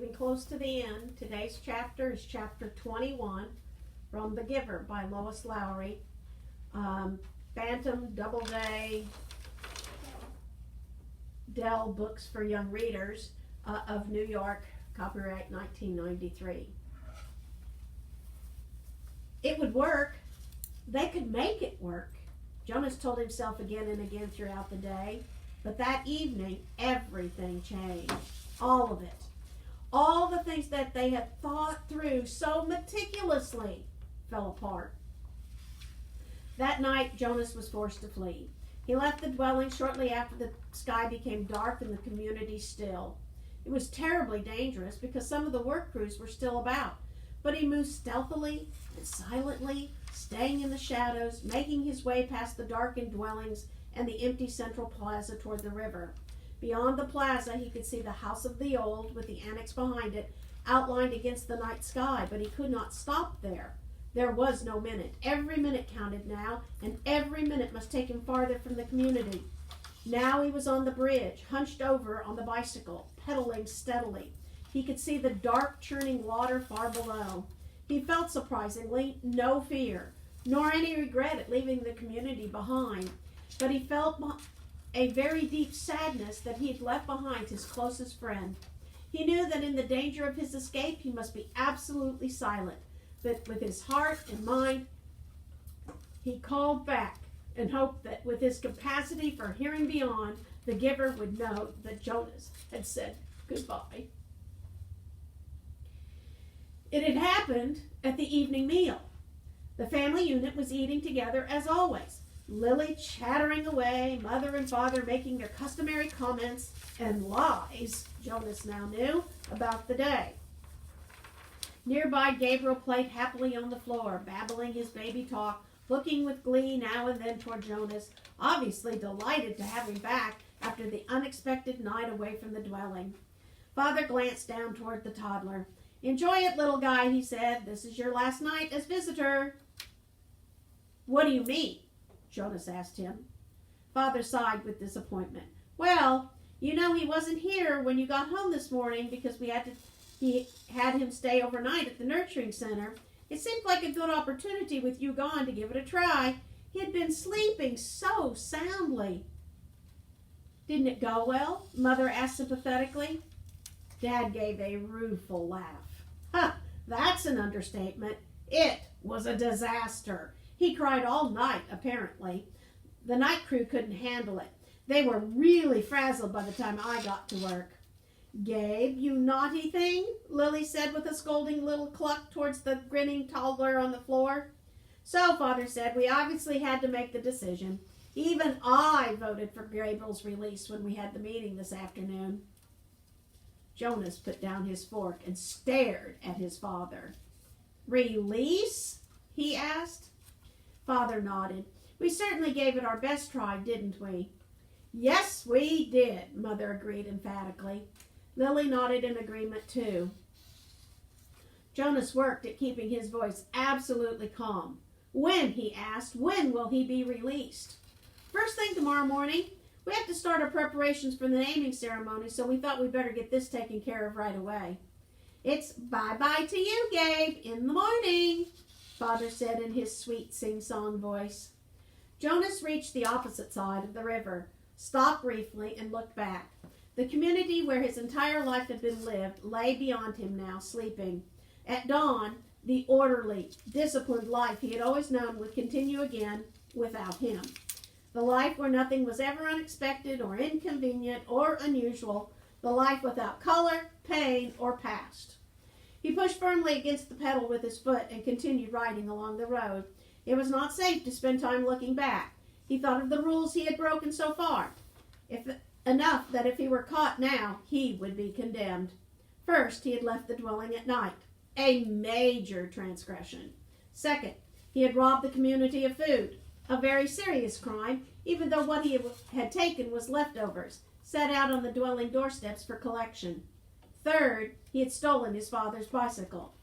getting close to the end. Today's chapter is chapter 21 from The Giver by Lois Lowry. Bantam Doubleday Dell Books for Young Readers of New York, copyright 1993. It would work. They could make it work. Jonas told himself again and again throughout the day. But that evening, everything changed. All of it. All the things that they had thought through so meticulously fell apart. That night, Jonas was forced to flee. He left the dwelling shortly after the sky became dark and the community still. It was terribly dangerous because some of the work crews were still about, but he moved stealthily and silently, staying in the shadows, making his way past the darkened dwellings and the empty central plaza toward the river. Beyond the plaza, he could see the House of the Old, with the annex behind it, outlined against the night sky, but he could not stop there. There was no minute. Every minute counted now, and every minute must take him farther from the community. Now he was on the bridge, hunched over on the bicycle, pedaling steadily. He could see the dark, churning water far below. He felt, surprisingly, no fear, nor any regret at leaving the community behind, but he felt a very deep sadness that he had left behind his closest friend. He knew that in the danger of his escape he must be absolutely silent, but with his heart and mind he called back and hoped that with his capacity for hearing beyond, the Giver would know that Jonas had said goodbye. It had happened at the evening meal. The family unit was eating together as always. Lily chattering away, mother and father making their customary comments and lies, Jonas now knew, about the day. Nearby, Gabriel played happily on the floor, babbling his baby talk, looking with glee now and then toward Jonas, obviously delighted to have him back after the unexpected night away from the dwelling. Father glanced down toward the toddler. "Enjoy it, little guy," he said. "This is your last night as visitor." "What do you mean?" Jonas asked him. Father sighed with disappointment. "Well, you know he wasn't here when you got home this morning because he had him stay overnight at the nurturing center. It seemed like a good opportunity with you gone to give it a try. He had been sleeping so soundly." "Didn't it go well?" Mother asked sympathetically. Dad gave a rueful laugh. "Ha, that's an understatement. It was a disaster. He cried all night, apparently. The night crew couldn't handle it. They were really frazzled by the time I got to work." "Gabe, you naughty thing," Lily said with a scolding little cluck towards the grinning toddler on the floor. "So," Father said, "we obviously had to make the decision. Even I voted for Gabriel's release when we had the meeting this afternoon." Jonas put down his fork and stared at his father. "Release?" he asked. Father nodded. "We certainly gave it our best try, didn't we?" "Yes, we did," Mother agreed emphatically. Lily nodded in agreement too. Jonas worked at keeping his voice absolutely calm. "When," he asked, "when will he be released?" "First thing tomorrow morning. We have to start our preparations for the naming ceremony, so we thought we'd better get this taken care of right away." "It's bye-bye to you, Gabe, in the morning," Father said in his sweet sing-song voice. Jonas reached the opposite side of the river, stopped briefly, and looked back. The community where his entire life had been lived lay beyond him now, sleeping. At dawn, the orderly, disciplined life he had always known would continue again without him. The life where nothing was ever unexpected or inconvenient or unusual. The life without color, pain, or past. He pushed firmly against the pedal with his foot and continued riding along the road. It was not safe to spend time looking back. He thought of the rules he had broken so far. Enough that if he were caught now, he would be condemned. First, he had left the dwelling at night. A major transgression. Second, he had robbed the community of food. A very serious crime, even though what he had taken was leftovers, set out on the dwelling doorsteps for collection. Third, he had stolen his father's bicycle.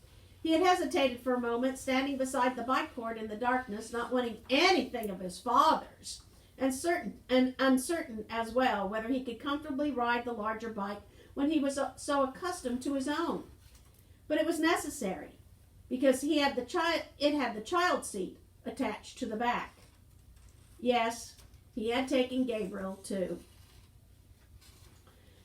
He had hesitated for a moment, standing beside the bike cord in the darkness, not wanting anything of his father's, and uncertain as well whether he could comfortably ride the larger bike when he was so accustomed to his own. But it was necessary because it had the child seat attached to the back. Yes, he had taken Gabriel too.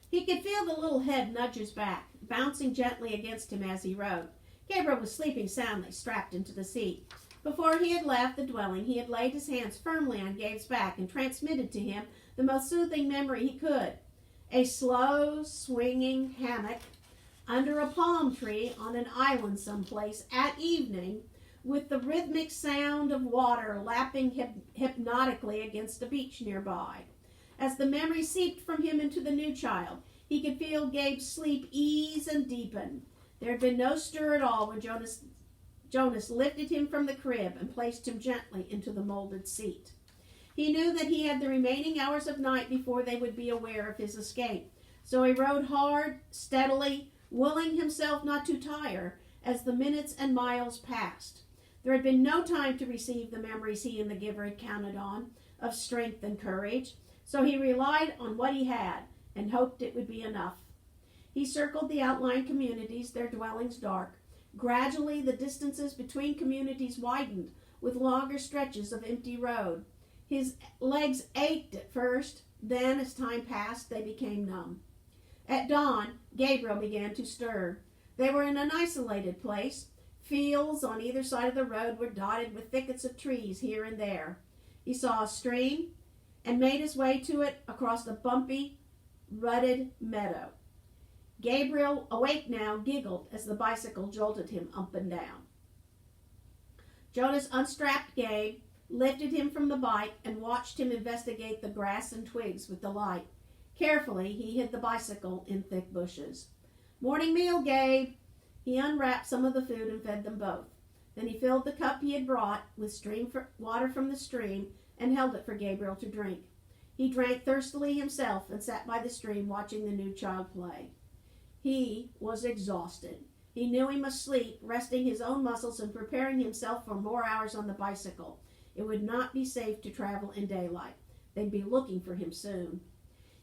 He could feel the little head nudge his back, bouncing gently against him as he rode. Gabriel was sleeping soundly, strapped into the seat. Before he had left the dwelling, he had laid his hands firmly on Gabe's back and transmitted to him the most soothing memory he could. A slow, swinging hammock under a palm tree on an island someplace at evening, with the rhythmic sound of water lapping hypnotically against a beach nearby. As the memory seeped from him into the new child, he could feel Gabe's sleep ease and deepen. There had been no stir at all when Jonas lifted him from the crib and placed him gently into the molded seat. He knew that he had the remaining hours of night before they would be aware of his escape. So he rode hard, steadily, willing himself not to tire as the minutes and miles passed. There had been no time to receive the memories he and the giver had counted on, of strength and courage, so he relied on what he had and hoped it would be enough. He circled the outlying communities, their dwellings dark. Gradually, the distances between communities widened, with longer stretches of empty road. His legs ached at first, then as time passed, they became numb. At dawn, Gabriel began to stir. They were in an isolated place. Fields on either side of the road were dotted with thickets of trees here and there. He saw a stream and made his way to it across a bumpy, rutted meadow. Gabriel, awake now, giggled as the bicycle jolted him up and down. Jonas unstrapped Gabe, lifted him from the bike, and watched him investigate the grass and twigs with delight. Carefully, he hid the bicycle in thick bushes. "Morning meal, Gabe." He unwrapped some of the food and fed them both. Then he filled the cup he had brought with water from the stream and held it for Gabriel to drink. He drank thirstily himself and sat by the stream watching the new child play. He was exhausted. He knew he must sleep, resting his own muscles and preparing himself for more hours on the bicycle. It would not be safe to travel in daylight. They'd be looking for him soon.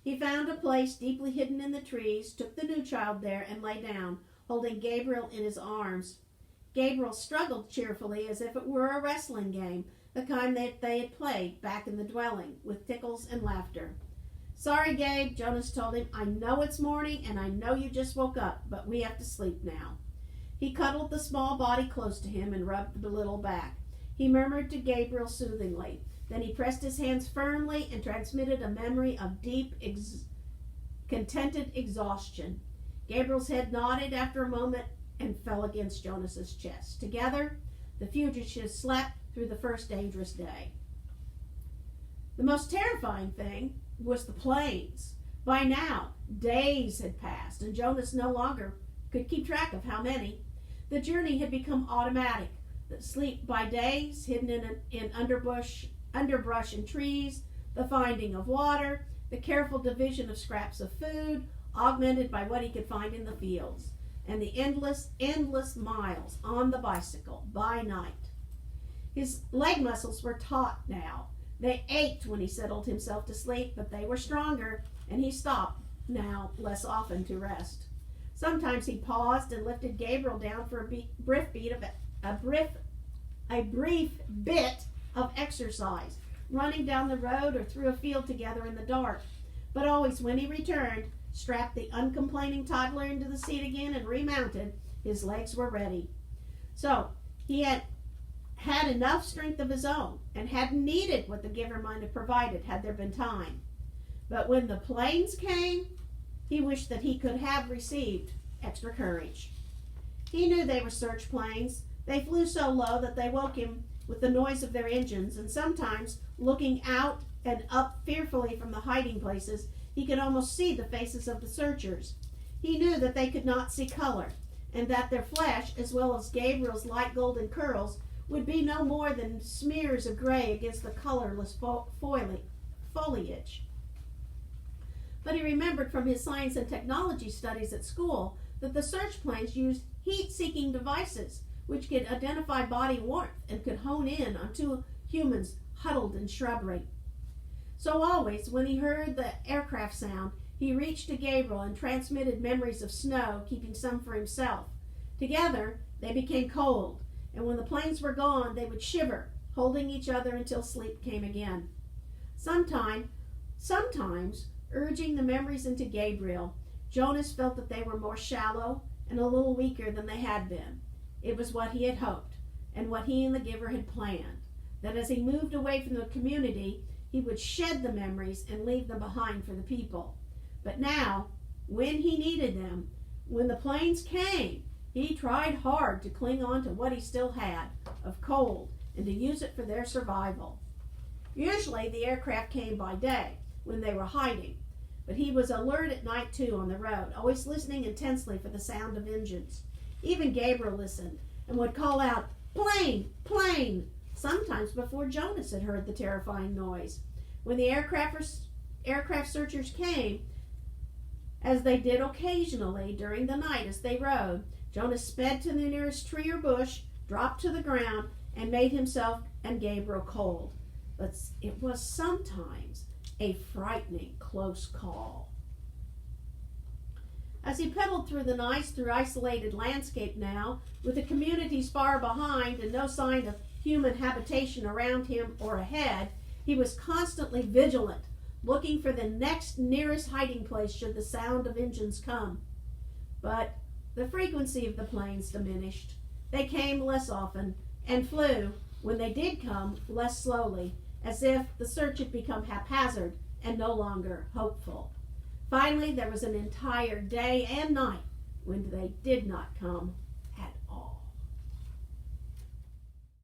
He found a place deeply hidden in the trees, took the new child there, and lay down, holding Gabriel in his arms. Gabriel struggled cheerfully as if it were a wrestling game, the kind that they had played back in the dwelling, with tickles and laughter. "Sorry, Gabe," Jonas told him. "I know it's morning, and I know you just woke up, but we have to sleep now." He cuddled the small body close to him and rubbed the little back. He murmured to Gabriel soothingly. Then he pressed his hands firmly and transmitted a memory of deep, contented exhaustion. Gabriel's head nodded after a moment and fell against Jonas's chest. Together, the fugitives slept through the first dangerous day. The most terrifying thing was the planes. By now, days had passed, and Jonas no longer could keep track of how many. The journey had become automatic. The sleep by days, hidden in underbrush and trees, the finding of water, the careful division of scraps of food, augmented by what he could find in the fields, and the endless miles on the bicycle by night. His leg muscles were taut now. They ached when he settled himself to sleep, but they were stronger, and he stopped now less often to rest. Sometimes he paused and lifted Gabriel down for a brief bit of exercise, running down the road or through a field together in the dark. But always when he returned, strapped the uncomplaining toddler into the seat again and remounted, his legs were ready. So he had enough strength of his own and hadn't needed what the giver might have provided had there been time. But when the planes came, he wished that he could have received extra courage. He knew they were search planes. They flew so low that they woke him with the noise of their engines, and sometimes, looking out and up fearfully from the hiding places, he could almost see the faces of the searchers. He knew that they could not see color, and that their flesh, as well as Gabriel's light golden curls, would be no more than smears of gray against the colorless foliage. But he remembered from his science and technology studies at school that the search planes used heat-seeking devices which could identify body warmth and could hone in on two humans huddled in shrubbery. So always, when he heard the aircraft sound, He reached to Gabriel and transmitted memories of snow, keeping some for himself. Together, they became cold, and when the planes were gone, they would shiver, holding each other until sleep came again. Sometimes, urging the memories into Gabriel, Jonas felt that they were more shallow and a little weaker than they had been. It was what he had hoped, and what he and the giver had planned, that as he moved away from the community, he would shed the memories and leave them behind for the people. But now, when he needed them, when the planes came, he tried hard to cling on to what he still had of cold and to use it for their survival. Usually the aircraft came by day, when they were hiding, but he was alert at night too on the road, always listening intensely for the sound of engines. Even Gabriel listened and would call out, "Plane! Plane!" sometimes before Jonas had heard the terrifying noise. When the aircraft searchers came, as they did occasionally during the night as they rode, Jonas sped to the nearest tree or bush, dropped to the ground, and made himself and Gabriel cold. But it was sometimes a frightening close call. As he pedaled through the night, through isolated landscape now, with the communities far behind and no sign of human habitation around him or ahead, he was constantly vigilant, looking for the next nearest hiding place should the sound of engines come. But the frequency of the planes diminished. They came less often and flew, when they did come, less slowly, as if the search had become haphazard and no longer hopeful. Finally, there was an entire day and night when they did not come.